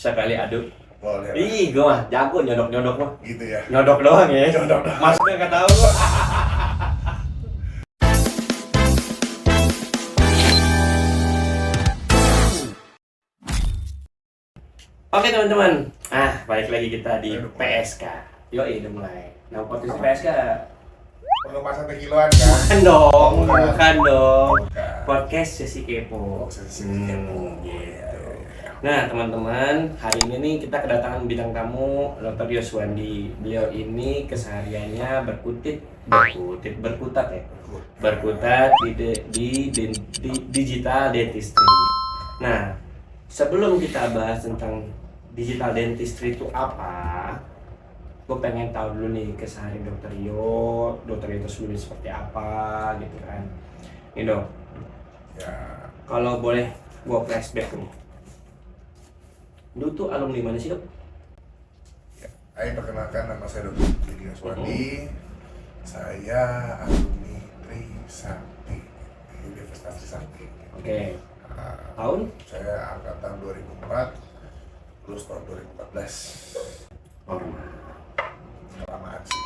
sekali aduk. Boleh. Ih, gue mah jago nyodok-nyodok mah. Gitu ya. Nyodok doang ya. Nyodok doang. Maksudnya nggak tahu gua. Oke teman-teman, balik lagi kita di PSK. Yoi, udah mulai. Nah, podcast PSK. Pengepasan kiloan kan? Bukan dong, Bukan. bukan dong. Bukan. Podcast sesi kepo. Sesi kepo. Gitu. Nah teman-teman, hari ini nih kita kedatangan bintang tamu Dr. Yoswandi. Beliau ini kesehariannya berkutat di digital dentistry. Nah, sebelum kita bahas tentang digital dentistry itu apa, gue pengen tahu dulu nih keseharian Dr. Yo itu sebelumnya seperti apa gitu kan. Ini dok, Ya. kalau boleh gue flashback nih. Dulu tuh alumni mana sih dok? Ya. Ayo perkenalkan, nama saya Dr. Yudi Yoswandi. Saya alumni Trisakti, Universitas Trisakti. Oke. Nah, Tahun? saya angkatan 2004, lulus tahun 2014. Kelamaan sih.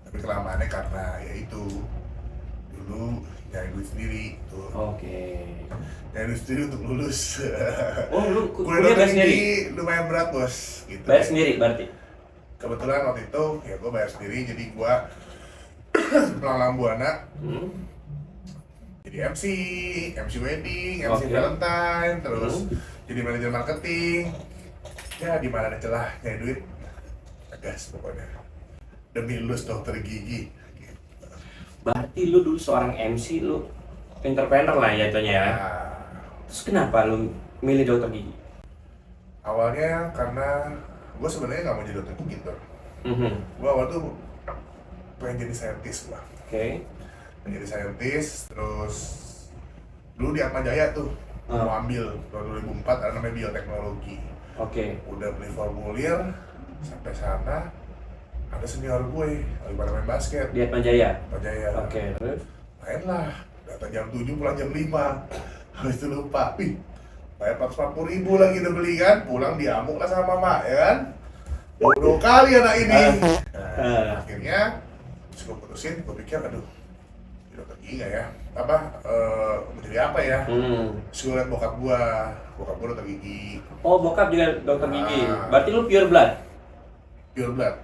Tapi kelamaannya karena ya itu dulu nyari duit sendiri tuh. Oke. Nyari duit sendiri untuk lulus. Oh, lu Kuliah kuliah bayar dokter sendiri? gigi lumayan berat bos. Gitu. Bayar sendiri berarti? Kebetulan waktu itu ya gue bayar sendiri, jadi gue Pelalang Buana jadi MC wedding, MC Oke. Valentine, terus jadi manajer marketing. Ya di mana ada celah nyari duit, gas pokoknya. Demi lulus dokter gigi. Gitu. Berarti lu dulu seorang MC, lu entrepreneur lah jatuhnya ya. Nah, Terus kenapa lu milih dokter gigi? awalnya karena gue sebenarnya nggak mau jadi dokter gigi tuh. Mhm. Gue awal tuh pengen jadi saintis lah. Oke. Pengen jadi saintis, terus dulu di Atmajaya tuh mau ambil tahun 2004 ada namanya bioteknologi. Oke. Udah beli formulir, sampai sana ada senior gue lagi pada main basket Di Atmajaya. Atmajaya. Oke. Terus? Main lah, datang jam 7 pulang jam 5. Habis itu lupa, bayar 440.000 lagi udah beli kan, pulang diamuk lah sama mama ya kan. Bodoh kali anak ini. Nah, akhirnya terus gue putusin, gue pikir aduh jadi dokter gigi nggak ya, mau jadi apa ya. Terus gue liat bokap gue dokter gigi. Oh, bokap juga dokter gigi. Ah. Berarti lu pure blood? Pure blood,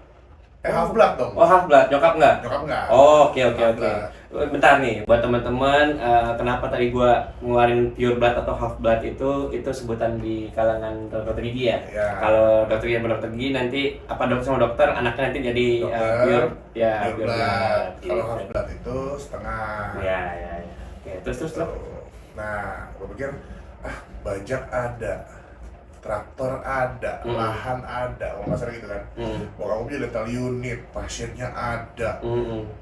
half blood dong. Oh, half blood. Nyokap nggak? Nyokap nggak. Oh, oke. Half blood. Bentar nih, buat teman-teman, kenapa tadi gua ngeluarin pure blood atau half blood itu sebutan di kalangan dokter gigi ya? Ya. Kalau dokter gigi sama dokter gigi nanti apa dokter sama dokter anaknya nanti jadi Dokter, pure blood. Kalau Gitu. half blood itu setengah. Ya. Oke, terus lo? Nah, gue pikir bajak ada, traktor ada, lahan ada, kalau nggak salah gitu kan. Mau kamu punya dental unit, pasiennya ada,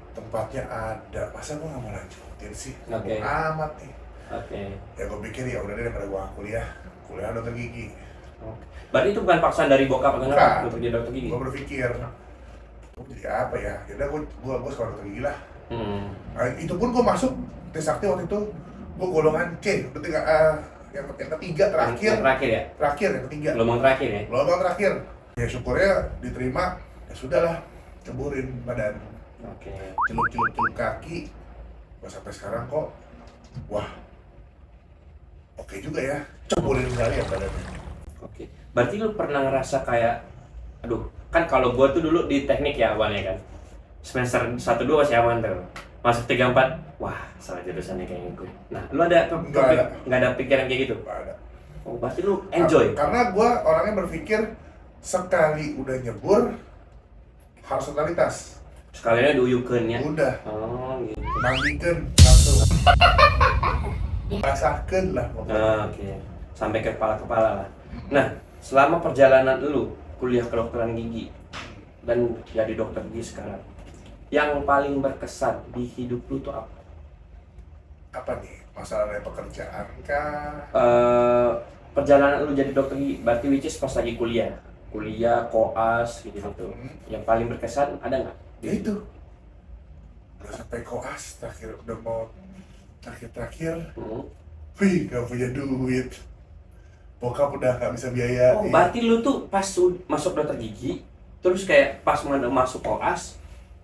tempatnya ada, masa gue nggak mau lanjutin sih? Oke. Mau amat nih. Oke. Ya gue pikir ya udah deh daripada gue kuliah dokter gigi. Oke. Berarti itu bukan paksaan dari bokap atau Bukan. enggak untuk jadi dokter gigi? Gue berpikir, gue jadi apa ya? Yaudah gue sekolah dokter gigi lah. Nah, itu pun gue masuk Trisakti waktu itu, gue golongan C, yang ketiga terakhir. Yang terakhir ya? Terakhir, yang ketiga. Gelombang terakhir ya? Gelombang terakhir. Ya syukurnya diterima, ya sudahlah, ceburin badan. Oke. Celup kaki, gak sampai sekarang kok, wah, oke juga ya, ceburin kali ya badannya. Oke. Berarti lu pernah ngerasa kayak, aduh, kan kalau gua tuh dulu di teknik ya awalnya kan. Semester 1-2 masih aman tuh. Masuk 3-4, wah, salah jurusannya kayaknya gue. Nah, lu ada nggak ada pikiran kayak gitu? Gak ada. Oh, berarti lu enjoy? Karena gue orangnya berpikir, sekali udah nyebur, harus totalitas. Sekalian diuyukeun ya? Udah, Oh, gitu. mandikan langsung. Basahkan lah pokoknya. Oke. Sampai ke kepala-kepala lah. Nah, selama perjalanan lu kuliah kedokteran gigi dan jadi dokter gigi sekarang, yang paling berkesan di hidup lu tuh apa? Apa nih? Masalahnya pekerjaan kah? Perjalanan lu jadi dokter gigi, berarti which is pas lagi kuliah, koas gitu. Yang paling berkesan ada nggak? Ya itu. Udah sampai koas, udah mau terakhir. Wih, gak punya duit. bokap udah nggak bisa biayain. Oh, berarti lu tuh pas masuk dokter gigi, terus kayak pas masuk koas,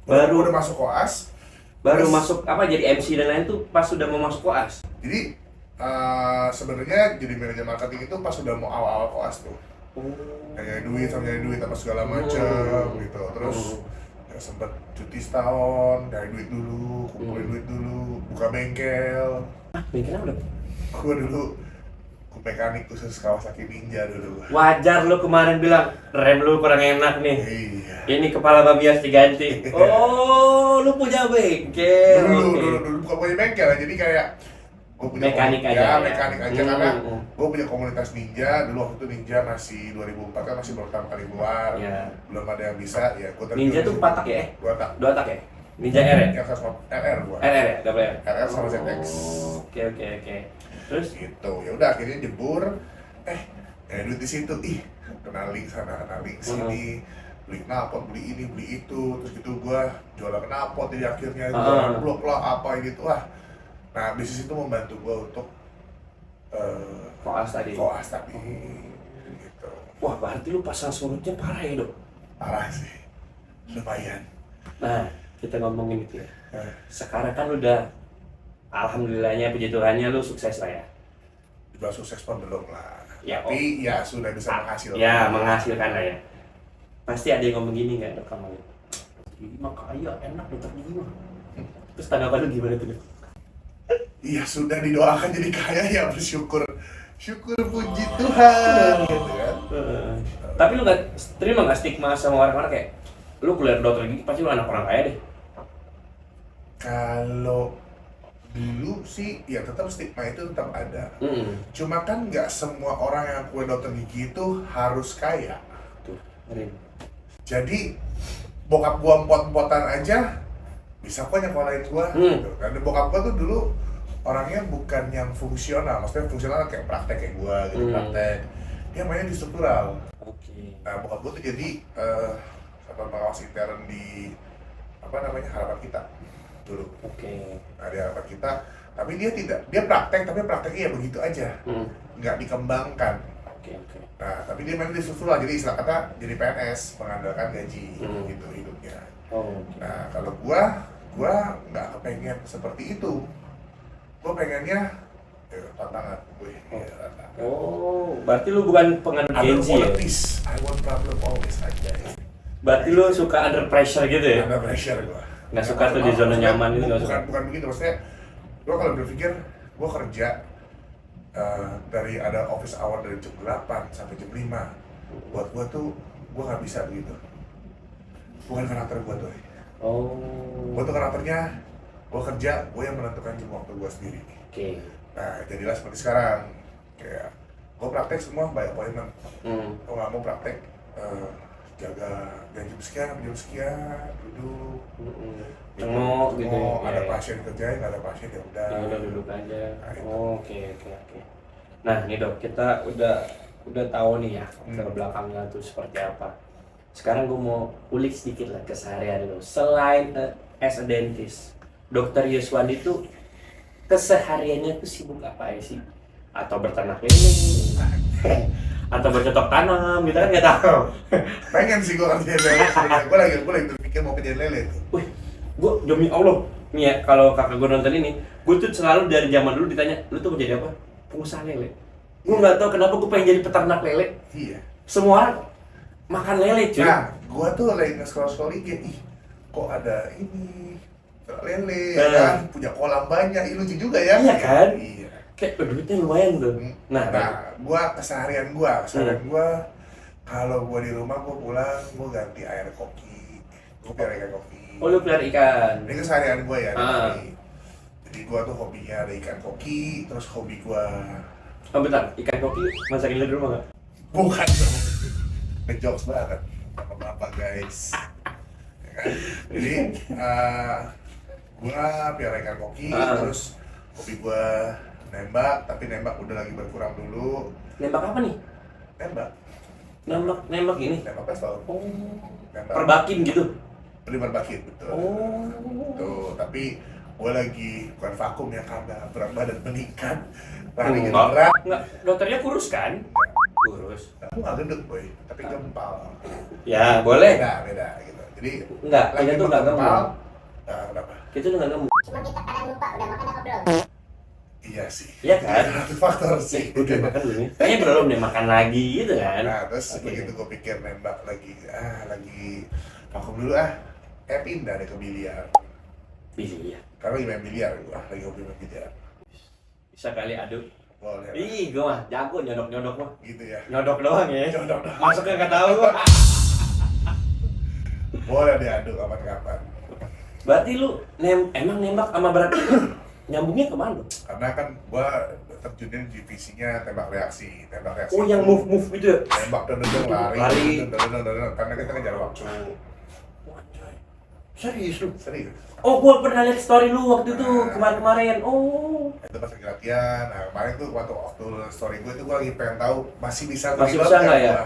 Udah masuk koas, baru terus- masuk apa jadi MC dan lain tuh pas sudah mau masuk koas. jadi sebenarnya jadi manajer marketing itu pas udah mau awal-awal koas tuh, nyari duit apa segala macam gitu. Terus ya sempet cuti setahun, dari duit dulu, kumpulin duit dulu, buka bengkel. Bengkel apa dong? Gue dulu mekanik khusus Kawasaki Ninja dulu. Wajar lu kemarin bilang rem lu kurang enak nih. Iya. Ini kepala babi harus diganti. Oh, lu punya bengkel. Dulu bukan punya bengkel, jadi kayak gue punya Mekanik aja ya? mekanik aja karena Hmm. gue punya komunitas ninja. Dulu waktu itu ninja masih 2004 kan, masih baru pertama kali keluar, Ya. belum ada yang bisa ya. Gue Ninja tuh 4 tak ya? 2 tak. 2 tak ya? Ninja R ya? RR gue. RR ya? Double R. RR sama ZX. Oke. Terus? Gitu. Ya udah akhirnya jebur. Duit di situ. Ih, kenali sana, kenali sini. Beli knalpot, beli ini, beli itu. Terus gitu gue jualan knalpot, jadi akhirnya jualan blok lah, apa gitu. Wah. Nah, bisnis itu membantu gue untuk Koas tadi. gitu. Wah, berarti lu pasang surutnya parah ya, Dok? Parah sih, lumayan. Nah, kita ngomongin itu ya. Eh, Sekarang kan udah alhamdulillahnya puji Tuhannya lu sukses lah ya. Dibilang sukses pun belum lah. Ya, Tapi ya sudah bisa menghasilkan. Ya, menghasilkan lah ya. Pasti ada yang ngomong gini nggak, Dok, kamu? Gigi mah kaya, enak dokter gigi mah. Terus tanggapan lu gimana tuh, Dok? Iya, sudah didoakan jadi kaya ya bersyukur. Syukur puji Tuhan gitu kan. Tapi lu nggak terima nggak stigma sama orang-orang kayak lu kuliah dokter gigi pasti lu anak orang kaya deh. Kalau dulu sih ya tetap stigma itu tetap ada. Cuma kan nggak semua orang yang kuliah dokter gigi itu harus kaya. Tuh, ngeri. Jadi bokap gua empot-empotan aja bisa kok nyekolahin gua gitu. Karena bokap gua tuh dulu orangnya bukan yang fungsional, maksudnya fungsional kayak praktek kayak gua gitu, praktek. Dia mainnya di struktural. Oke. Nah, bokap gua tuh jadi satuan pengawas intern di Harapan Kita dulu. Oke. Nah, di Harapan Kita, tapi dia praktek, tapi prakteknya ya begitu aja, nggak dikembangkan. Oke. Nah, tapi dia main di struktural, jadi istilah kata jadi PNS, mengandalkan gaji gitu hidupnya. Oh. Nah, kalau gua nggak kepengen seperti itu. Gua pengennya tantangan gue. Tantangan. Oh, berarti lu bukan penganut I don't gengsi ya? want peace, I want problem always aja. Berarti lu suka under pressure gitu ya? Ada pressure gua. Nggak suka tuh di zona nyaman itu nggak suka? Bukan begitu, maksudnya gua kalau berpikir gua kerja dari ada office hour dari jam 8 sampai jam 5. Buat gua tuh gua nggak bisa begitu. Bukan karakter gua tuh. Oh. Gua tuh karakternya gua kerja, gua yang menentukan jam waktu gua sendiri. Oke. Nah, jadilah seperti sekarang. Kayak gua praktek semua by appointment. Gua nggak mau praktek jaga jam sekian, duduk. Tengok gitu ya? Ada Iya. pasien kerjain, nggak ada pasien ya udah. Ya udah duduk aja. Nah, itu. Oke. Nah, nih Dok, kita udah tahu nih ya latar belakangnya tuh seperti apa. Sekarang gue mau ulik sedikit lah keseharian lo. Selain as a dentist, Dokter Yuswan itu kesehariannya tuh sibuk apa ya sih? Atau berternak lele, atau bercocok tanam, gitu kan nggak tahu. Pengen sih gua kerjain lele sebenarnya. Gua lagi berpikir mau kerjain lele tuh. Wih, gue demi Allah nih ya, kalau kakak gue nonton ini, gue tuh selalu dari zaman dulu ditanya, lu tuh mau jadi apa? Pengusaha lele. Gue nggak tahu kenapa gue pengen jadi peternak lele. Iya. Semua orang makan lele cuy. Nah, gua tuh lagi nge-scroll IG, kok ada ini lele, ya kan? Punya kolam banyak, lucu juga ya. Iya kan? Iya. Kayak duitnya lumayan tuh. Nah, gua keseharian gua kalau gua di rumah gua pulang, gua ganti air koki. Gua biar ikan koki. oh lu pelihara ikan. Ini keseharian gua ya. Ah. Jadi gua tuh hobinya ada ikan koki, terus hobi gua Oh bentar, ikan kopi masakin lu di rumah nggak? bukan dong. Ngejokes banget sama bapak guys. Ya kan? Jadi gua piara ikan koki, terus hobi gua nembak, tapi nembak udah lagi berkurang dulu. Nembak apa nih? Nembak ini. Nembak pistol. Oh. Nembak Perbakin gitu. beli berbakin, betul. Oh. Tuh, tapi gue lagi bukan vakum ya karena berat badan meningkat, lari Enggak, berat. enggak. Dokternya kurus kan? Kurus. Aku nggak gendut boy, tapi gempal. Ya, boleh. Beda gitu. Jadi Enggak, lagi kita tuh enggak gempal. gemuk. Nah, kenapa? Kita tuh enggak gemuk. Cuma kita kadang lupa udah makan apa belum. Iya sih. Iya kan? Satu faktor sih. Udah makan belum ya? Kayaknya belum deh, makan lagi gitu kan. Nah, terus Oke. begitu gue pikir nembak lagi vakum dulu pindah deh ke biliar. Iya. Karena lagi main biliar gue, lagi hobi main biliar. Bisa kali aduk. Boleh lah. Ih, gue mah jago nyodok-nyodok mah. Gitu ya. Nyodok doang ya. Nyodok doang. Masuknya nggak tahu. Boleh diaduk kapan-kapan. Berarti lu emang nembak sama berarti nyambungnya kemana? Karena kan gue terjunnya divisinya tembak reaksi. Oh, yang move gitu ya? Tembak dan lari. Lari. Karena kita ngejar waktu. Serius lu? Serius. Oh, gua pernah lihat story lu waktu itu kemarin-kemarin. Oh. Itu pas lagi latihan. Nah, kemarin tuh waktu story gue itu gue lagi pengen tahu masih bisa Masih rebound bisa nggak nggak ya? gua?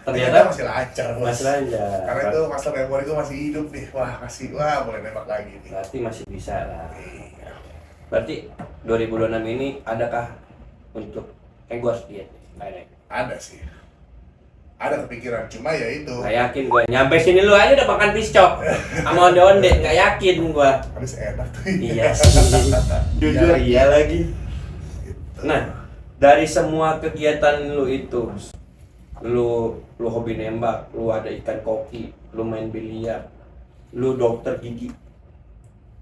Ternyata masih lancar bos. masih lancar. Karena itu masa memori gue masih hidup nih. Wah boleh nembak lagi nih. Berarti masih bisa lah. Iya. Berarti 2026 ini adakah untuk gua harus diet? Nggak. Ada sih. Ada kepikiran, cuma ya itu. Nggak yakin gua. Nyampe sini lu aja udah makan piscok sama onde-onde. Nggak yakin gua. Habis enak tuh. Iya sih. Jujur iya lagi. Gitu. Nah, dari semua kegiatan lu itu, lu hobi nembak, lu ada ikan koki, lu main biliar, lu dokter gigi.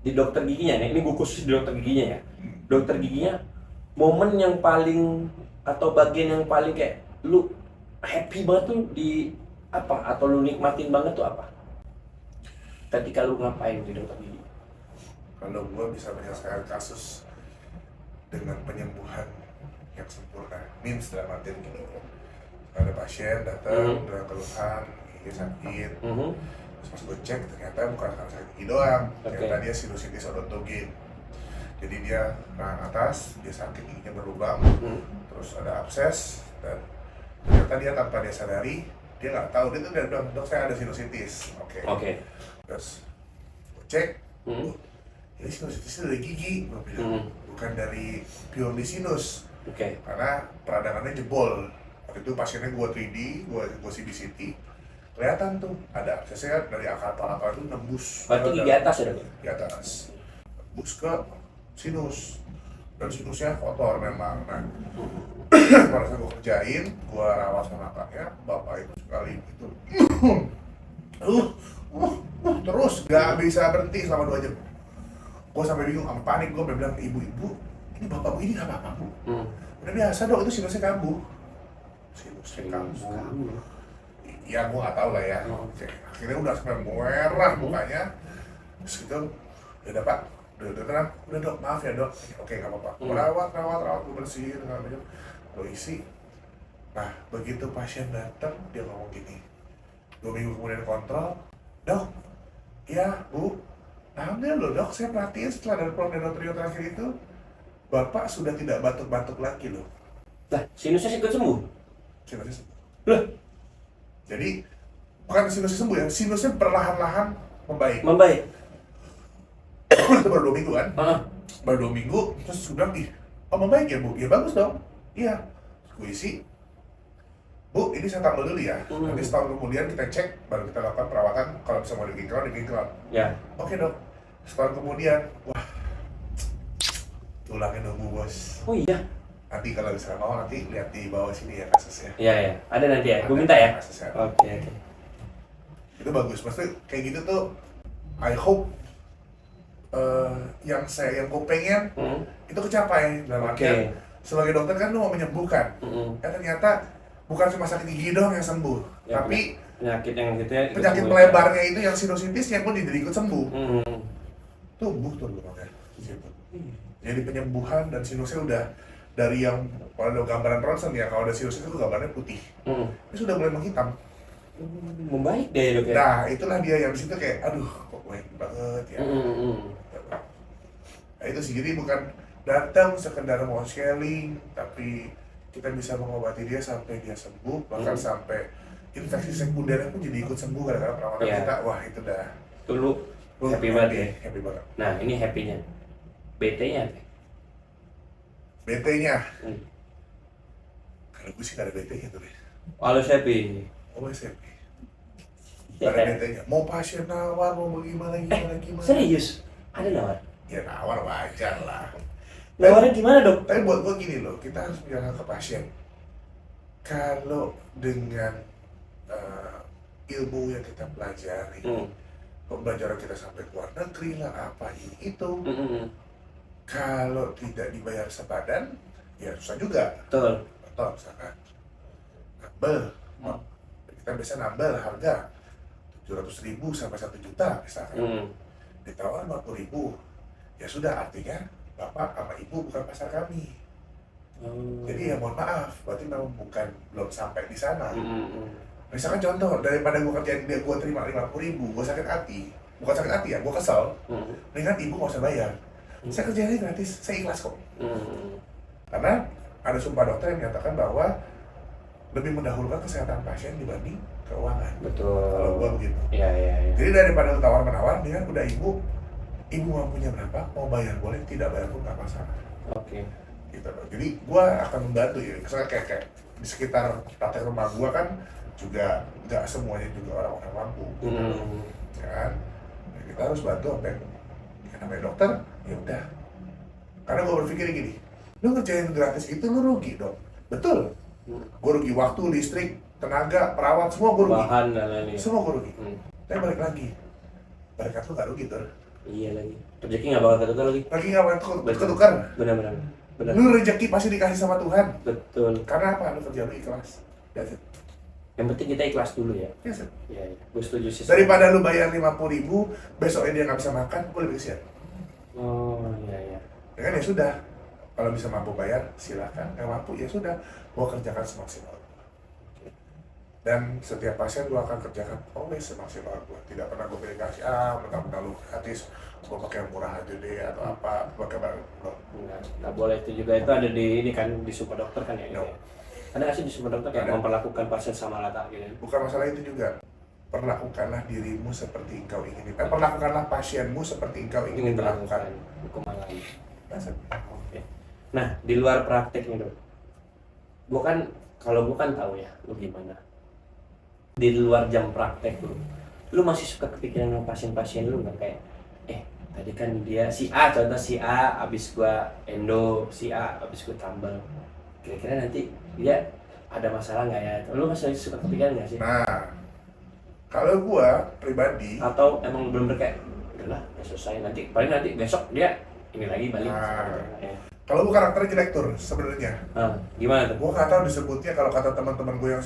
Di dokter giginya nih, ini gue khusus di dokter giginya ya. Dokter giginya, momen yang paling atau bagian yang paling kayak lu happy banget tuh di apa? Atau lu nikmatin banget tuh apa? Ketika lu ngapain di dokter gigi? Kalau gue bisa menyelesaikan kasus dengan penyembuhan yang sempurna, means dalam artian gini, ada pasien datang dengan keluhan gigi sakit, terus pas gue cek ternyata bukan karena sakit gigi doang, ternyata dia sinusitis odontogin. Jadi dia rahang atas, dia sakit giginya berlubang, terus ada abses, dan ternyata dia tanpa dia sadari, dia nggak tahu, dia tuh udah bilang, dok saya ada sinusitis. Oke. Terus gue cek, ini sinusitisnya dari gigi, gue bilang, bukan dari pure di sinus. Karena peradangannya jebol. Waktu itu pasiennya gue 3D, gue CBCT, kelihatan tuh ada aksesnya dari akar kepala itu nembus. Berarti gigi atas ya dok? Di atas, nembus ke sinus, dan sinusnya kotor memang. Nah, pada saat gue kerjain, gue rawat sama kakaknya, bapak itu sekali itu, terus gak bisa berhenti selama 2 jam. Gue sampai bingung, sama panik, gue bilang ibu-ibu, ini bapak ini gak apa-apa bu. Udah biasa dok, itu sinusnya kambuh. Sinusnya kambuh. Ya gue gak tau lah ya. Akhirnya udah sampai merah mukanya. Terus gitu, udah pak, udah tenang, udah dok, maaf ya dok. Oke gak apa-apa. Gue rawat, gue bersihin segala macam. Gue isi. Nah begitu pasien datang, dia ngomong gini. 2 minggu kemudian kontrol, dok, ya bu, alhamdulillah loh dok, saya perhatiin setelah dari pulang dari trio terakhir itu, bapak sudah tidak batuk-batuk lagi loh. Lah, sinusnya ikut sembuh? Sinusnya sembuh. Lah, jadi bukan sinusnya sembuh ya, sinusnya perlahan-lahan membaik. membaik? Itu baru 2 minggu kan? Baru 2 minggu, terus gue bilang, oh membaik ya bu? Ya bagus dong. Iya. Terus gue isi, bu ini saya tambal dulu ya. Nanti setahun kemudian kita cek, baru kita lakukan perawatan. Kalau bisa mau di kinkron. Ya. Oke dok. Setahun kemudian, wah, tulangnya nunggu bos. Oh iya? Nanti kalau misalnya mau, nanti lihat di bawah sini ya kasusnya. Iya. Ada nanti ya? Gue minta ya? Kasusnya. Oke. Itu bagus, maksudnya kayak gitu tuh I hope yang gue pengen itu kecapai. Dalam artian sebagai dokter kan lu mau menyembuhkan, ternyata bukan cuma sakit gigi doang yang sembuh, ya, tapi penyakit yang gitu ya, penyakit pelebarnya itu yang sinusitisnya pun jadi ikut sembuh. Tumbuh tuh makanya gitu. Jadi penyembuhan dan sinusnya udah dari yang kalau ada gambaran ronsen ya, kalau ada sinus itu gambarnya putih, ini sudah mulai menghitam. Membaik deh dok ya? Nah itulah dia yang disitu kayak aduh kok baik banget ya. Nah itu sih, jadi bukan datang sekedar mau scaling, tapi kita bisa mengobati dia sampai dia sembuh, bahkan sampai infeksi sekundernya pun jadi ikut sembuh gara-gara perawatan kita. Wah itu dah Itu lu happy banget ya? Happy banget. Nah ini happy-nya. BT-nya apa? BT-nya. Hmm. Kalau gue sih gak ada BT-nya tuh deh. Halo Sepi. Oh, SMP. Gak ada BT-nya. Mau pasien nawar, mau bagaimana, gimana. Serius? Ada nawar? Ya nawar wajar lah. Nawarnya gimana dok? Tapi buat gue gini loh, kita harus bilang ke pasien. Kalau dengan ilmu yang kita pelajari, pembelajaran kita sampai ke luar negeri lah, apa ini itu, kalau tidak dibayar sepadan, ya susah juga. Betul. Atau misalkan nambel, kita biasa nambel harga 700.000 sampai 1 juta misalkan, ditawar 50.000, ya sudah, artinya bapak sama ibu bukan pasar kami. Jadi ya mohon maaf, berarti memang belum sampai di sana. Misalkan contoh, daripada gue kerjain dia, gue terima 50.000, gue sakit hati. Bukan sakit hati ya, gue kesel. Dengan ibu gak usah bayar. Saya kerjain gratis, saya ikhlas kok. Karena ada sumpah dokter yang menyatakan bahwa lebih mendahulukan kesehatan pasien dibanding keuangan. Betul. Kalau gue begitu. Iya. Jadi daripada lu tawar-menawar, dengan udah ibu mampunya berapa, mau bayar boleh, tidak bayar pun gak masalah. Oke. Gitu loh. Jadi gue akan membantu ya. Misalnya kayak di sekitar praktek rumah gue kan juga nggak semuanya juga orang-orang mampu. Ya kan? Nah, kita harus bantu apa yang namanya dokter, ya udah. Karena gue berpikir gini, lu ngerjain gratis itu lu rugi dong. Betul. Gue rugi waktu, listrik, tenaga, perawat, semua gue rugi. Bahan dan lain-lain. Semua gue rugi. Tapi balik lagi, barikat lu gak rugi tuh. Iya lagi. Rezeki nggak bakal ketukar lagi. Lagi gak bakal ketukar. Benar. Lu rezeki pasti dikasih sama Tuhan. Betul. Karena apa? Lu kerja lu ikhlas. That's it. Yang penting kita ikhlas dulu ya. Yes, it. Iya. Gue setuju sih. Daripada lu bayar 50.000, besoknya dia nggak bisa makan, gue lebih kesian. Oh iya. Ya kan, ya sudah. Kalau bisa mampu bayar, silakan. Nggak mampu, ya sudah. Gue kerjakan semaksimal. Dan setiap pasien gue akan kerjakan always semaksimal gue. Tidak pernah gue pilih kasih, mentang-mentang lu gratis, gue pakai yang murah aja deh, atau apa, pakai barang. Nggak boleh itu juga. Itu ada di ini kan, di Sumpah Dokter kan ya. No. Gitu ya? Ada nggak sih di Sumpah Dokter kayak Ada. memperlakukan pasien sama rata gitu? Bukan masalah itu juga. Perlakukanlah dirimu seperti engkau ingin. Perlakukanlah pasienmu seperti engkau ingin diperlakukan. Hukuman lain. That's it. Oke. Nah, di luar praktek nih dok, kalau gue kan tahu ya, lu gimana. Di luar jam praktek lu masih suka kepikiran sama pasien-pasien lu nggak kayak, tadi kan dia si A, contoh si A abis gua endo, si A abis gua tambal, kira-kira nanti dia ada masalah nggak ya? Lu masih suka kepikiran nggak sih? Nah, kalau gua pribadi, Atau emang belum kayak, udahlah, ya selesai nanti, paling nanti besok dia ini lagi balik. kalau gua karakternya jelek tur sebenarnya. Gimana tuh? Gua nggak tahu disebutnya, kalau kata teman-teman gue yang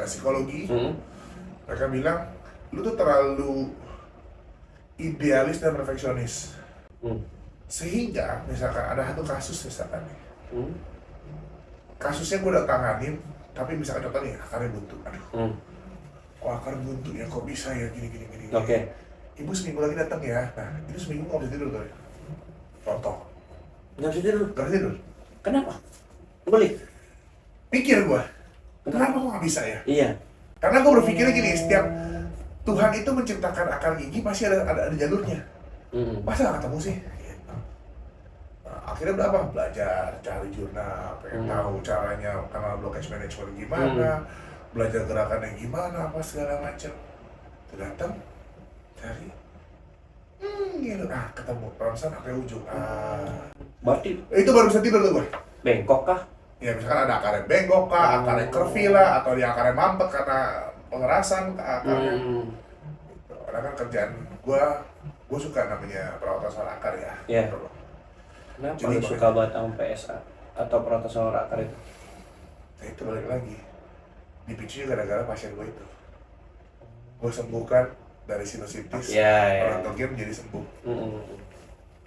psikologi, mereka bilang lu tuh terlalu idealis dan perfeksionis. Sehingga misalkan ada satu kasus misalkan nih, kasusnya gue udah tanganin, tapi misalkan contohnya akarnya buntu, kok akar buntu ya, kok bisa ya gini. Oke. Ibu seminggu lagi datang ya, nah itu seminggu nggak bisa tidur tuh. Contoh. Nggak bisa tidur. Gak bisa tidur. Kenapa? Boleh. Pikir gue, kenapa kok nggak bisa ya? Iya. Karena gue berpikirnya gini, setiap Tuhan itu menciptakan akar gigi pasti ada jalurnya. Masa nggak ketemu sih? Gitu. Nah, akhirnya belajar, cari jurnal, pengen tahu caranya kanal blockage management gimana, belajar gerakannya gimana, apa segala macam. Datang, cari, gitu, ketemu, perasaan pakai ujung. Berarti Itu baru bisa tidur tuh gue. bengkok kah? Ya misalkan ada akarnya bengkok kah, akarnya curvy lah, atau dia akarnya mampet karena pengerasan akarnya. Gitu. Karena kan kerjaan gue suka namanya perawatan soal akar ya. Iya. Gitu loh. Kenapa Jadi lu suka banget sama PSA atau perawatan saluran akar itu? Nah itu balik lagi, dipicu gara-gara pasien gue itu. Gue sembuhkan dari sinusitis, Iya. otogen jadi sembuh.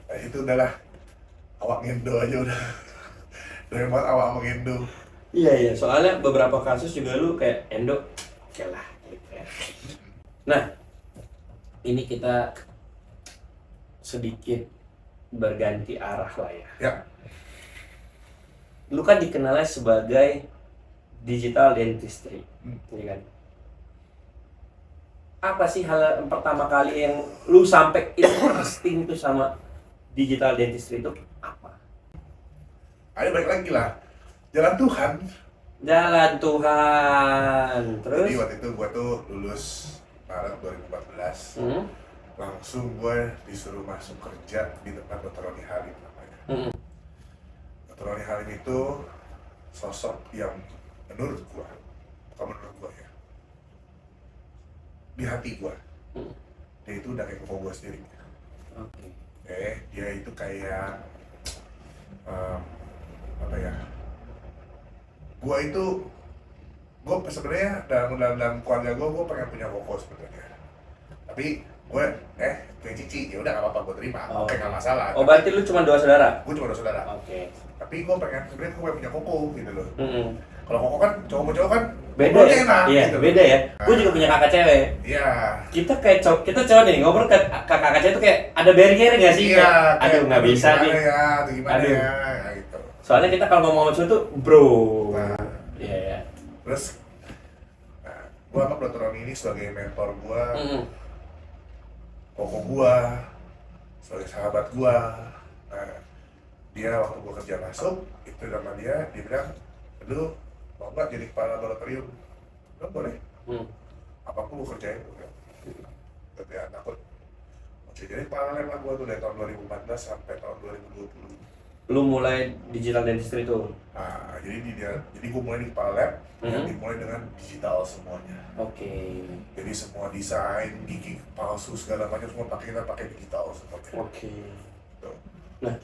Nah itu udahlah, awak ngendo aja udah. Dari buat awak mengendo. Iya, soalnya beberapa kasus juga lu kayak endo, oke lah gitu ya. Nah, ini kita sedikit berganti arah lah ya. Ya. Lu kan dikenalnya sebagai digital dentistry, ya kan? Apa sih hal yang pertama kali yang lu sampai insting tuh sama digital dentistry itu apa? Ayo balik lagi lah. Jalan Tuhan. Jalan Tuhan. Terus? Jadi waktu itu gue tuh lulus Maret 2014. Langsung gue disuruh masuk kerja di tempat Dr. Roni Halim namanya. Dr. Roni Halim itu sosok yang menurut gue, bukan menurut gue ya, di hati gue, dia itu udah kayak koko gue sendiri. Oke. Dia itu kayak apa ya? Gue sebenarnya dalam keluarga gue pengen punya koko sebenarnya. Tapi gue kayak cici, ya udah nggak apa-apa gue terima. Oke, nggak masalah. Oh, berarti lu cuma 2 saudara? Gue cuma 2 saudara. Oke. Tapi gue pengen sebenarnya gue punya koko gitu loh. Kalau koko kan cowok kan beda ngobrolnya ya? enak, Iya, gitu loh. beda ya. Gue Nah, juga punya kakak cewek. Iya. Kita cowok nih ngobrol ke kakak cewek tuh kayak ada barrier nggak sih? Iya. Kayak, aduh nggak bisa gimana nih. ya, atau gimana Aduh. ya, gitu. Soalnya kita kalau ngomong sama cowok tuh bro. Nah. Iya ya. Terus, gue anggap Dr. Roni ini sebagai mentor gue, koko gue, sebagai sahabat gue. Nah, dia waktu gue kerja masuk, itu sama dia bilang, lu mau nggak jadi kepala laboratorium? Lo boleh. Apapun gue kerjain gue. Tapi ya takut. Jadi paralel lah gue tuh dari tahun 2014 sampai tahun 2020. Lu mulai digital dentistry itu? Nah, jadi gue mulai di kepala lab, yang dimulai dengan digital semuanya. Oke. Jadi semua desain, gigi palsu segala macam semua kita pakai digital semuanya. Oke. Tuh. Nah,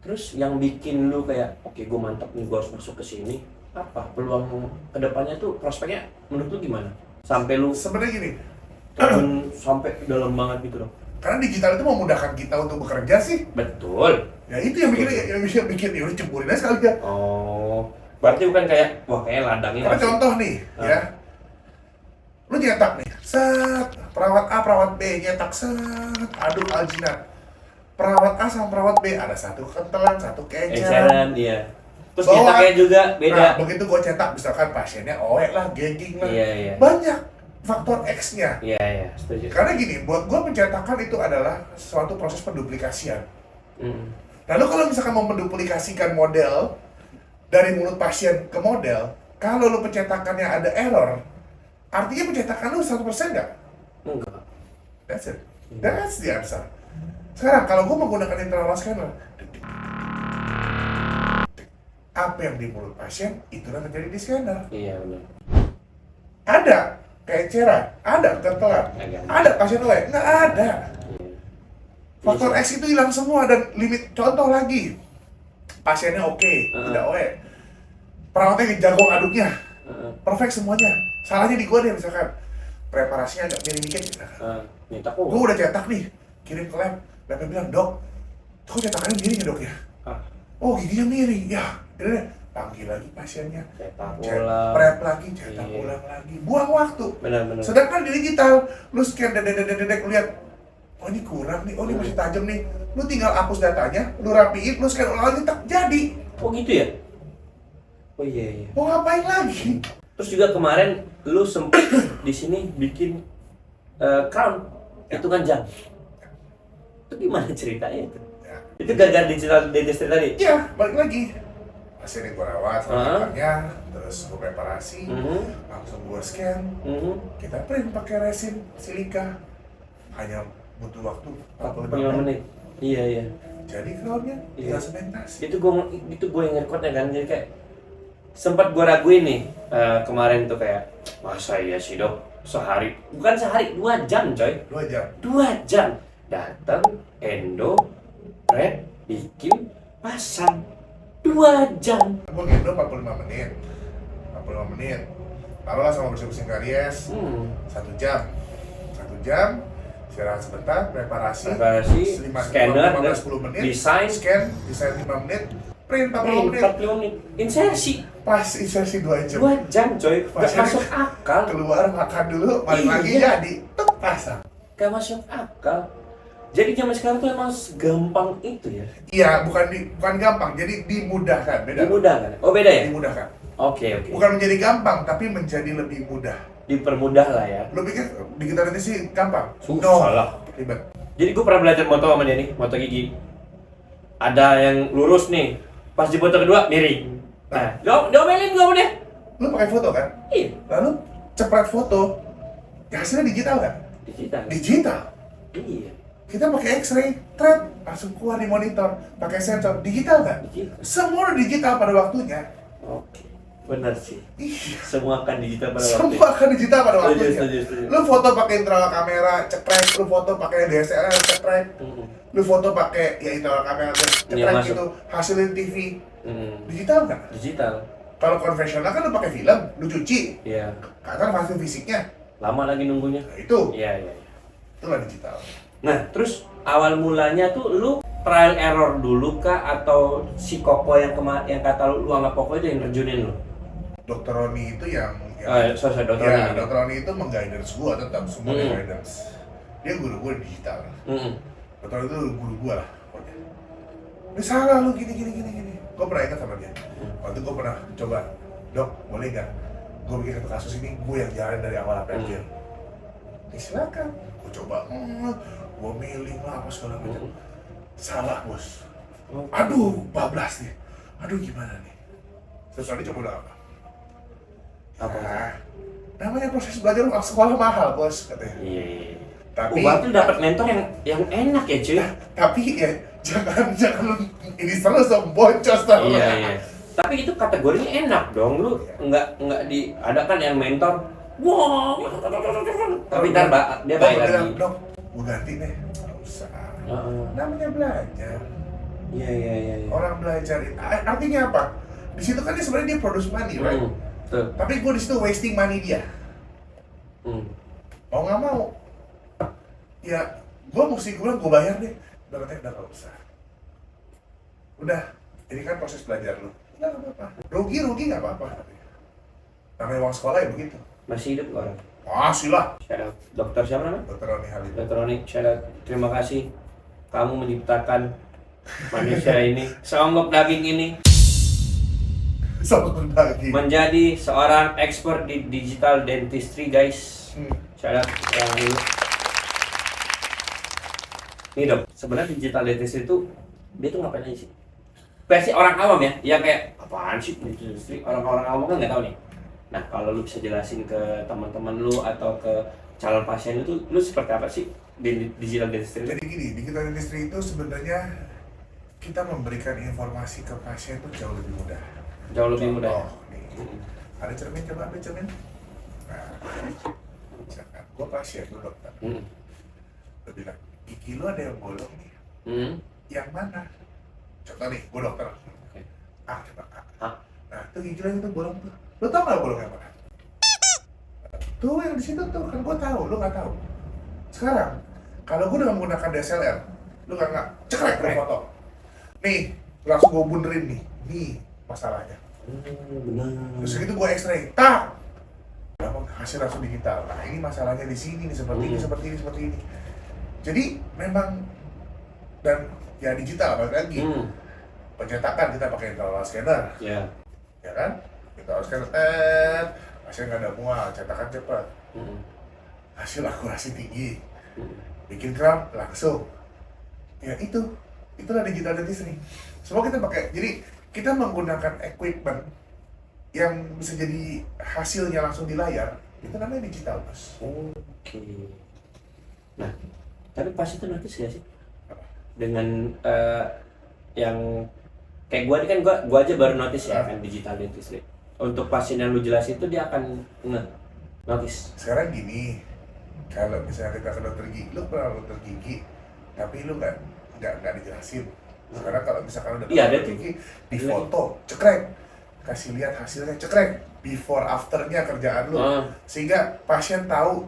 terus yang bikin lu kayak, oke gue mantap nih, gue harus masuk ke sini. Apa peluang kedepannya tuh, prospeknya menurut lu gimana? Sampai lu Sebenarnya gini, terjun sampai dalam banget gitu dong? karena digital itu memudahkan kita untuk bekerja sih. Betul. Ya itu yang bikin ya udah cemburin aja sekali ya. Oh, berarti bukan kayak, wah kayak ladangnya. Karena contoh nih, ya, lu nyetak nih, set, perawat A, perawat B, nyetak set, aduk alginat. Perawat A sama perawat B ada satu kentelan, satu keceran. Eceran, iya. Terus Bawaan. nyetaknya juga beda. Nah, begitu gua cetak, misalkan pasiennya oek lah, gagging lah, Iya. banyak faktor X-nya. Iya, setuju. Karena gini, buat gua pencetakan itu adalah suatu proses penduplikasian. Lalu kalau misalkan mau menduplikasikan model dari mulut pasien ke model, kalau lu pencetakannya ada error, artinya pencetakan lu 100% nggak? Enggak. That's it. That's the answer. Sekarang kalau gue menggunakan intraoral scanner, apa yang di mulut pasien, itulah terjadi di scanner. Iya, benar. Ada keeceran, ada ketelan, ada pasien oek, nggak ada. Faktor X itu hilang semua dan limit. Contoh lagi, pasiennya oke, tidak oek, perawatnya jago aduknya, perfect semuanya. Salahnya di gua deh, misalkan preparasinya agak miring dikit misalkan. Nyetak Gua udah cetak nih, kirim ke lab, labnya bilang, dok, kok cetakannya miring ya dok ya? Oh giginya miring, ya udah deh, panggil lagi pasiennya, cetak ulang, prep lagi, cetak ulang lagi, buang waktu. Benar. Sedangkan di digital, lu scan dedek, lu lihat, oh ini kurang nih, oh ini masih tajam nih. Lu tinggal hapus datanya, lu rapiin, lu scan ulang lagi, tak jadi. Oh gitu ya? Oh iya. Mau ngapain lagi? Terus juga kemarin lu sempet di sini bikin crown, itu kan jam. Itu gimana ceritanya itu? Ya. Itu gara-gara digital dentistry tadi? Iya, balik lagi. Pasiennya gua rawat, rawatnya, terus gua preparasi, langsung gua scan, kita print pakai resin silika. Hanya butuh waktu 45 menit. Iya. Jadi crownnya tinggal sementasi. Itu gue yang ngerekodnya kan, jadi kayak sempat gue raguin nih kemarin tuh kayak, masa iya sih dok sehari, bukan sehari, 2 jam coy, 2 jam. 2 jam datang endo red bikin pasang 2 jam. Gua gendong 45 menit. Taruhlah sama bersih-bersih karies 1 jam. 1 jam, istirahat sebentar, preparasi scanner, 15-10 menit, desain 5 menit, print 40 menit. 40 menit, insersi Pas insersi 2 jam. 2 jam coy, gak Pasien masuk akal. Keluar makan dulu, balik lagi jadi tek pasang. Gak masuk akal. Jadi zaman sekarang tuh emang gampang itu ya? Iya, bukan gampang, jadi dimudahkan. Beda. Dimudahkan? Oh beda ya? Dimudahkan. Oke. Bukan menjadi gampang, tapi menjadi lebih mudah. Dipermudah lah ya. Lu pikir digital dentistry gampang? Susah lah. Ribet. Jadi gue pernah belajar moto sama dia nih, moto gigi. ada yang lurus nih, pas di foto kedua miring. Nah, diomelin gak deh? Lu pakai foto kan? Iya, Lalu cepret foto, ya hasilnya digital kan? digital. Digital. Iya, Kita pakai X-ray, thread, langsung keluar di monitor, pakai sensor, digital kan? digital. Semua udah digital pada waktunya. Oke, benar sih. Iya. Semua akan digital pada waktu. Semua akan digital pada Setuju, waktunya. setuju. Lu foto pakai internal kamera, cekrek. Lu foto pakai DSLR, cekrek. Mm-mm. Lu foto pakai ya internal kamera, cekrek Iya, masuk. gitu. Hasilin TV, Mm-mm. digital kan? Digital. Kalau konvensional kan lu pakai film, lu cuci. Iya. Karena hasil fisiknya. Lama lagi nunggunya. Nah itu, Iya, iya. itulah digital. Nah, terus awal mulanya tuh lu trial error dulu kah atau si Koko yang yang kata lu sama Koko itu yang nerjunin lu? Dokter Roni itu yang Sorry, dokter ya, Roni. Dokter Roni itu mengguidance gua tetap semua Hmm. guidance. Dia guru gua di digital. Mm-mm. Dokter Roni itu guru gua lah. pokoknya. Ini salah lu gini. Gua pernah ingat sama dia. Waktu gua pernah coba, dok boleh nggak? Gua bikin satu kasus ini, gua yang jalanin dari awal sampai akhir. Ya, silakan. Gua coba, gua mailing lah apa segala macam. Salah bos. Oh. Aduh, bablas nih. Aduh gimana nih? Terus tadi coba udah apa? Apa? Ah, namanya proses belajar sekolah mahal bos katanya. Iya. Tapi Berarti lu dapat mentor yang enak ya, cuy. tapi ya jangan lu ini terus dong boncos terus. Iya. Tapi itu kategorinya enak dong, lu nggak di ada kan yang mentor. Wow. Tapi ntar dia Dok, baik dia bilang, lagi. dok, gua ganti deh. Nggak usah. Heeh. Namanya belajar. Iya. Orang belajar artinya apa? Di situ kan dia sebenarnya dia produce money, right? Tuh. Tapi gua di situ wasting money dia. Mau nggak mau, ya gue mesti gue bilang gue bayar deh. Udah nggak usah. Udah, ini kan proses belajar lu. Udah nggak apa-apa. Rugi nggak apa-apa. Namanya uang sekolah ya begitu. Masih hidup nggak orang? Masih lah. Shout out. Dokter siapa namanya? Dokter Roni Halid. Dokter Roni, shout out. Terima kasih kamu menciptakan manusia ini, seonggok daging ini Sama lagi. menjadi seorang expert di digital dentistry, guys. Shout out yang dulu. Nih dok, sebenarnya digital dentistry itu dia tuh ngapain aja sih? Versi orang awam ya, yang kayak apaan sih digital dentistry? Orang-orang awam kan nggak tahu nih. Nah kalau lu bisa jelasin ke teman-teman lu atau ke calon pasien itu, lu seperti apa sih di digital dentistry? Jadi gini, digital dentistry itu sebenarnya kita memberikan informasi ke pasien itu jauh lebih mudah. Jauh lebih mudah. Ya? Contoh, nih, ada cermin, coba ambil cermin. Nah, misalkan gue pasien, gue dokter. Gue bilang, gigi lu ada yang bolong nih. Yang mana? Contoh nih, gue dokter. Oke. Coba A. Ah. Nah, itu gigi lu yang itu bolong tuh. Lu tau nggak bolong yang mana? Tuh yang di situ tuh, kan gue tahu, lu nggak tahu. Sekarang, kalau gue dengan menggunakan DSLR, lu nggak cekrek lu foto. Nih, langsung gue bunderin nih. Nih masalahnya. Benar. Terus gitu gue X-ray, tak. Hasil langsung digital. Nah ini masalahnya di sini nih, seperti ini. Jadi memang dan ya digital balik lagi. Pencetakan kita pakai intraoral scanner, Ya. ya kan? Intraoral scanner, hasil nggak ada mual, cetakan cepat, hasil akurasi tinggi, bikin crown langsung. Ya itulah digital dentistry. Semua kita pakai. Jadi kita menggunakan equipment yang bisa jadi hasilnya langsung di layar, itu namanya digital, Mas. Oke. Nah, tapi pas itu notice gak sih dengan yang kayak gua ini kan gua aja baru notice ya kan digital dentistry. Untuk pasien yang lu jelas itu dia akan notice. Sekarang gini, kalau misalnya kita ke dokter gigi, lu pernah dokter gigi, tapi lu nggak dijelasin. Sekarang kalau misalkan udah Iya, ada dokter tuh. gigi, di foto, cekrek, kasih lihat hasilnya, cekrek, before afternya kerjaan lu, sehingga pasien tahu,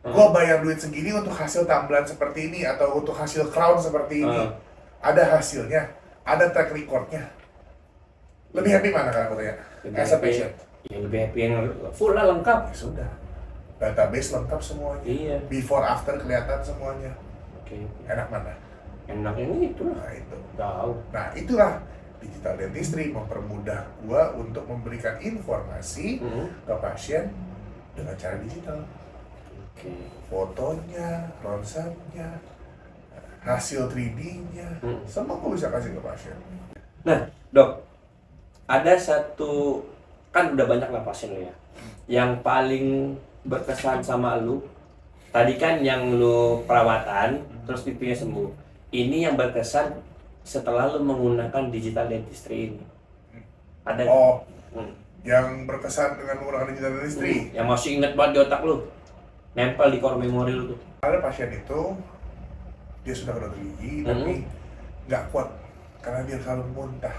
gua bayar duit segini untuk hasil tambelan seperti ini atau untuk hasil crown seperti ini, ada hasilnya, ada track recordnya. Lebih happy mana kan aku tanya? As a patient. Yang lebih happy yang full lah lengkap. Ya sudah, database lengkap semuanya, Iya. before after kelihatan semuanya. Oke. Enak mana? Enak yang itu lah. Nah itu. Tahu. Nah itulah digital dentistry mempermudah gua untuk memberikan informasi ke pasien dengan cara digital. Oke. Fotonya, ronsennya, hasil 3D-nya, semua gue bisa kasih ke pasien. Nah, dok, ada satu, kan udah banyak lah pasien lo ya, yang paling berkesan sama lu. Tadi kan yang lu perawatan, terus pipinya sembuh. Ini yang berkesan setelah lu menggunakan digital dentistry ini. Ada nggak? Oh, Hmm. yang berkesan dengan menggunakan digital dentistry. Yang masih inget banget di otak lu, nempel di core memori lu tuh. Ada pasien itu, dia sudah ke dokter gigi, tapi nggak kuat karena dia selalu muntah.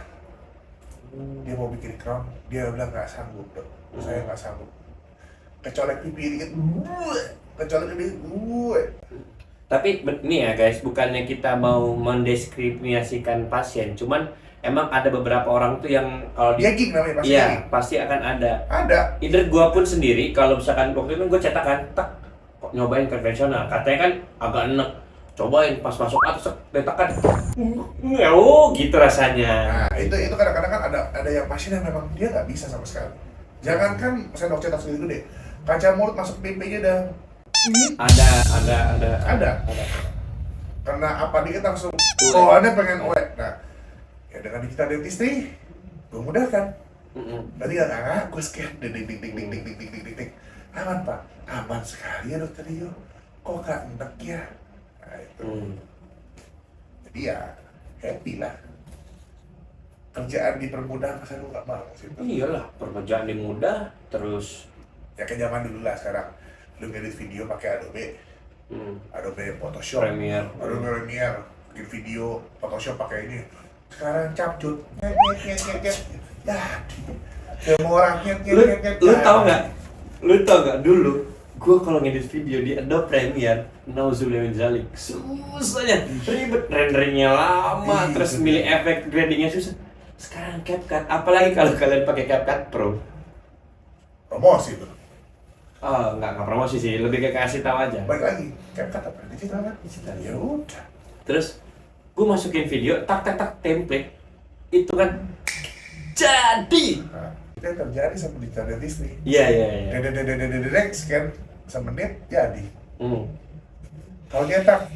Dia mau bikin crown, dia bilang nggak sanggup dok, saya nggak sanggup. Kecolek pipi dikit, kecolek pipi, Tapi ini ya guys, bukannya kita mau mendeskripsikan pasien, cuman emang ada beberapa orang tuh yang kalau gagging namanya pasien. iya Gagging. pasti akan ada. Ada. Either gua pun sendiri, kalau misalkan waktu itu gue cetak kan, tak kok nyobain konvensional, katanya kan agak enek, cobain pas masuk atas letakan, gitu rasanya. Nah itu kadang-kadang kan ada yang pasien yang memang dia nggak bisa sama sekali. Jangankan sendok cetak segede gede, kaca mulut masuk pipinya udah Ada. karena apa dikit langsung bawaannya pengen uek. Nah ya dengan digital dentistry gue mudahkan. Tadi nggak gue scan ding aman pak, aman sekali ya dokter Rio, kok nggak enek ya. Nah itu jadi ya happy lah, kerjaan dipermudah masa lu nggak mau sih. Iyalah, pekerjaan yang mudah, terus Ya kayak zaman dulu lah. Sekarang lu ngedit video pakai Adobe Photoshop, Premiere. Adobe Premiere, bikin video Photoshop pakai ini. Sekarang capcut, ya, semua orang lu tau nggak dulu gue kalau ngedit video di Adobe Premiere, nauzubillah min dzalik, susahnya ribet, renderingnya lama, terus milih efek gradingnya susah. Sekarang CapCut, apalagi kalau kalian pakai CapCut Pro. promosi tuh. Nggak promosi sih, lebih kayak kasih tahu aja. Balik lagi, CapCut apa? Digital kan? Digital. Ya udah. Terus gue masukin video, tak template, itu kan jadi. Nah, itu yang terjadi sama digital dentistry. Iya. Dedek scan semenit jadi. Kalau nyetak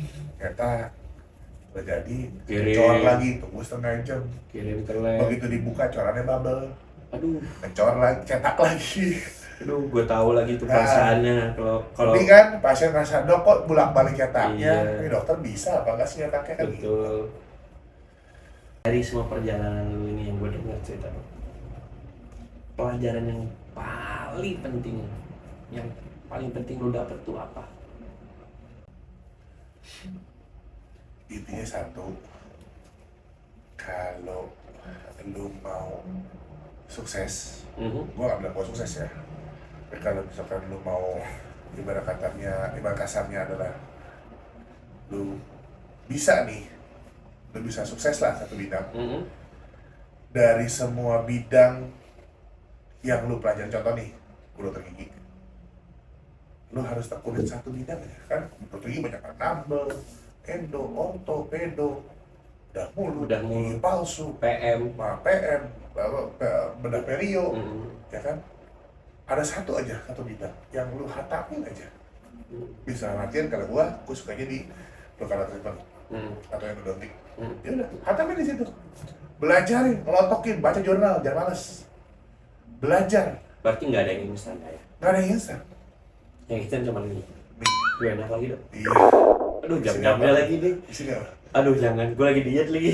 udah jadi, Kirim. cor lagi, tunggu setengah jam. Kirim ke lab. Begitu dibuka corannya bubble, Aduh, ngecor lagi, cetak lagi. gue tahu lagi tuh perasaannya kalau Tapi kan pasien rasa dok kok bolak-balik cetaknya. Iya. Ini dokter bisa apa nggak sih nyetaknya kan gitu. betul. Dari semua perjalanan lu ini yang gue dengar cerita lu, pelajaran yang paling penting lu dapet tuh apa? Intinya satu, kalau lu mau sukses, gua nggak bilang gua sukses ya, tapi kalau misalkan lu mau ibarat kasarnya adalah lu bisa nih, lu bisa sukses lah satu bidang. Dari semua bidang yang lu pelajari, contoh nih, gua dokter gigi, lu harus tekunin satu bidang aja kan. Dokter gigi banyak kan, nambel, endo, orto, pedo, bedah mulut, gigi palsu, PM. PM, bedah perio, ya kan? Ada satu bidang yang lu hatamin aja. Bisa latihan kalau gua sukanya di lokal treatment atau endodontik. Ya udah, hatamin di situ. Belajarin, ngelotokin, baca jurnal, jangan males. Belajar. Berarti nggak ada yang instan ya? Nggak ada yang instan. Yang instan cuma ini. Gue enak lagi dong. Iya. Aduh, jam-jamnya lagi nih. Di sini apa? Aduh, jangan. Gue lagi diet lagi.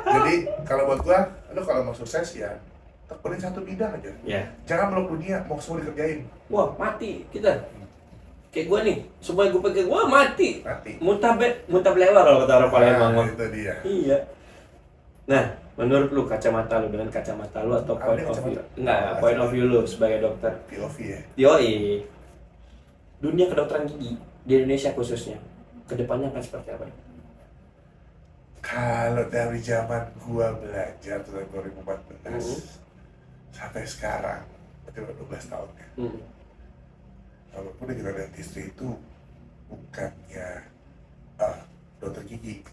Jadi kalau buat gua, lu kalau mau sukses ya tekunin satu bidang aja. Ya. Jangan meluk dunia, mau semua dikerjain. Wah, mati kita. Kayak gue nih, supaya gue pakai wah mati. Mutablewa kalau kata orang Palembang. Itu dia. Iya. Nah, menurut lu kacamata lu dengan kacamata lu atau Apa point nih of view? kacamata? Enggak, point of view lu sebagai dokter. POV ya. Yoi. Dunia kedokteran gigi di Indonesia khususnya kedepannya akan seperti apa? Kalau dari zaman gua belajar tahun 2014 sampai sekarang, berarti udah 12 tahun ya. Walaupun digital dentistry itu bukannya dokter gigi,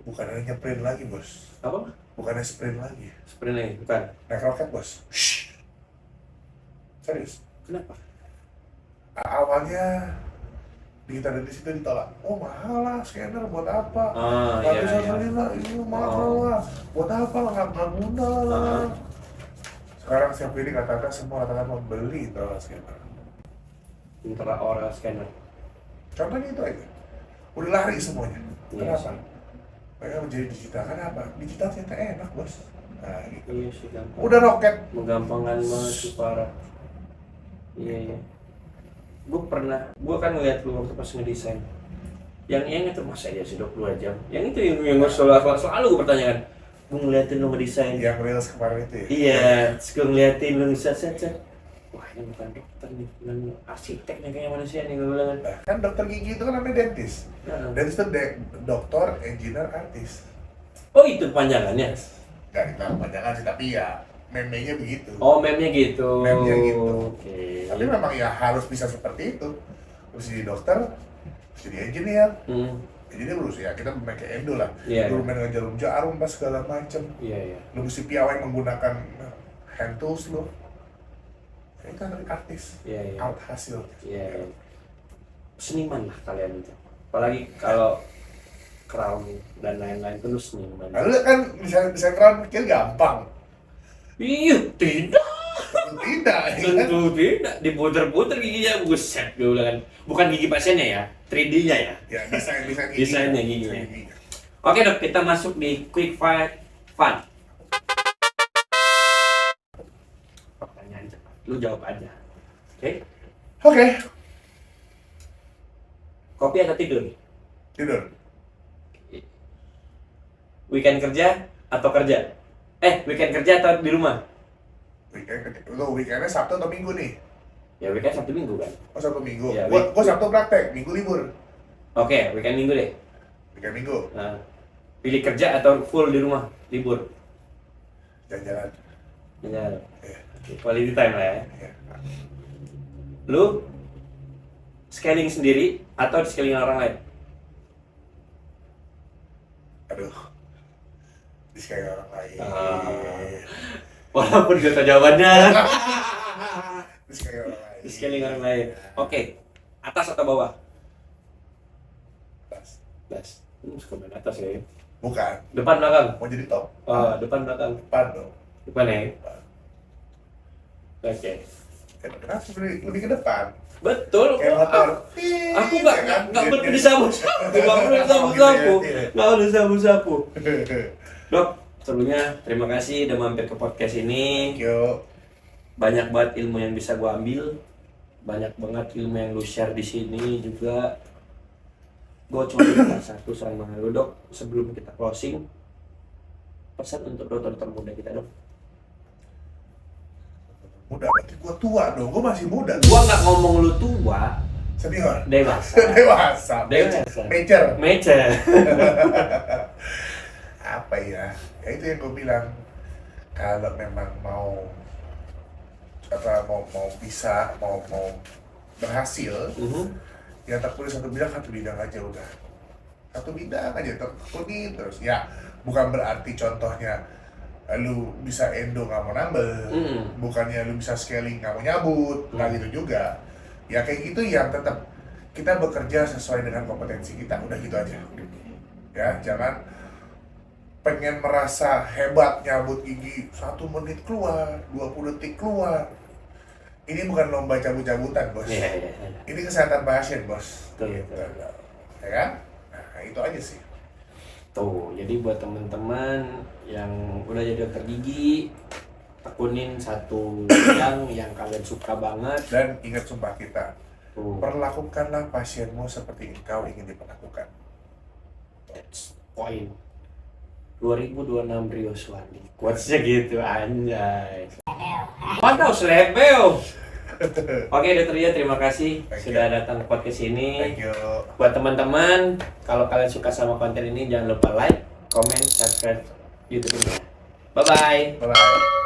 bukannya nyeprint lagi bos, Apa? bukannya sprint lagi, Sprint lagi, bukan. naik roket bos. Shhh. Serius. Kenapa? Awalnya digital dentis itu ditolak. Oh mahal lah, scanner buat apa? Iya, Ratusan iya. ribu lah, ini mahal lah. Buat apa? Nggak guna lah. Sekarang siapa ini katakan semua katakan membeli intraoral scanner. Intraoral scanner. Contohnya itu aja. Udah lari semuanya. Iya Kenapa? sih. Mereka menjadi digital, kenapa? Digital ternyata enak bos. Nah gitu. Iya sih, gampang. Udah roket. Menggampangkan banget sih, parah. Iya. Gue kan ngeliat lu waktu pas ngedesain. Yang itu masa ya sih 22 jam. Yang itu yang selalu gue pertanyakan. Gue ngeliatin lu ngedesain. Yang reels kemarin itu ya? Iya, terus gue ngeliatin lu set. Wah, ini bukan dokter nih, bukan arsiteknya kayak manusia nih, gue bilang kan. Nah, kan dokter gigi itu kan namanya dentis. Nah. Dentis itu dokter, engineer, artis. Oh, itu kepanjangannya? Gak kita panjangan sih, tapi ya meme-nya begitu. Oh, meme-nya gitu. Meme-nya gitu. Oke. Tapi memang ya harus bisa seperti itu. Harus jadi dokter, harus jadi engineer. Jadi terus ya kita memakai endo lah. Iya, Lu iya. main dengan jarum pas segala macem. Iya. Lu mesti piawai menggunakan hand tools lu. Ya, itu kan artis. Iya. Art hasil. Iya. Seniman lah kalian itu. Apalagi kalau crown dan lain-lain itu lu seniman. Nah, lu kan bisa crown kecil gampang. Iya, tidak. Tidak, ya kan? Tentu tidak. Diputer-puter giginya, buset gue bilang kan. Bukan gigi pasiennya ya, 3D-nya ya. Ya desain gigi. Desainnya giginya. Desain gigi. Oke dok, kita masuk di quick fire fun. Pertanyaan cepat, lu jawab aja. Oke? Oke, Kopi atau tidur? tidur. Weekend kerja atau kerja? Weekend kerja atau di rumah? Weekendnya Sabtu atau Minggu nih? Ya weekend Sabtu Minggu kan? Oh Sabtu Minggu. Ya, Gua Sabtu praktek, Minggu libur. Oke, weekend Minggu deh. Weekend Minggu, Nah, pilih kerja atau full di rumah? Libur? jalan-jalan. Ya, Ya, quality time lah ya. ya. Lu scaling sendiri atau di scaling orang lain? Aduh, di sekali orang lain. Walaupun gak tau jawabannya. Di sekali orang lain. Di scaling orang lain. Oke, atas atau bawah? Atas. Atas. Suka main atas ya. Bukan, Depan belakang. mau jadi top. Depan belakang. Depan dong. Depan ya. Depan. Oke. Kenapa lebih ke depan? Betul. Kayak motor. Aku nggak perlu disapu-sapu. Nggak perlu disapu-sapu. Nggak perlu disapu-sapu. Dok, sebelumnya terima kasih udah mampir ke podcast ini. Yo, Banyak banget ilmu yang bisa gua ambil. Banyak banget ilmu yang lu share di sini juga. Gue cuma minta satu sama lu dok, sebelum kita closing, pesan untuk dokter-dokter muda kita dok. muda berarti gua tua dong. Gua masih muda. Gua nggak ngomong lu tua, Senior. dewasa. Dewasa. Dewasa. Major. Meja. Apa ya? Ya itu yang gua bilang. Kalau memang mau bisa mau berhasil, yang tekuni satu bidang aja udah. Satu bidang aja tekuni terus. Ya, bukan berarti contohnya lu bisa endo nggak mau nambel, bukannya lu bisa scaling nggak mau nyabut, nggak gitu juga. Ya kayak gitu yang tetap kita bekerja sesuai dengan kompetensi kita, udah gitu aja. Ya, jangan pengen merasa hebat nyabut gigi 1 menit keluar, 20 detik keluar. Ini bukan lomba cabut-cabutan, bos. Iya. Ini kesehatan pasien, bos. Betul, Gitu. betul. Ya kan? Nah, itu aja sih. Tuh, jadi buat teman-teman yang udah jadi dokter gigi, tekunin satu bidang yang kalian suka banget. Dan ingat sumpah kita, Tuh, perlakukanlah pasienmu seperti engkau ingin diperlakukan. that's point. 2026 Rio Suwandi. Quotes-nya gitu, anjay. Waduh, selebeo. Oke, Dokter Rio, terima kasih Thank sudah you. datang ke podcast ini. Thank you. Buat teman-teman, kalau kalian suka sama konten ini, jangan lupa like, comment, subscribe YouTube ini. Bye-bye. Bye-bye.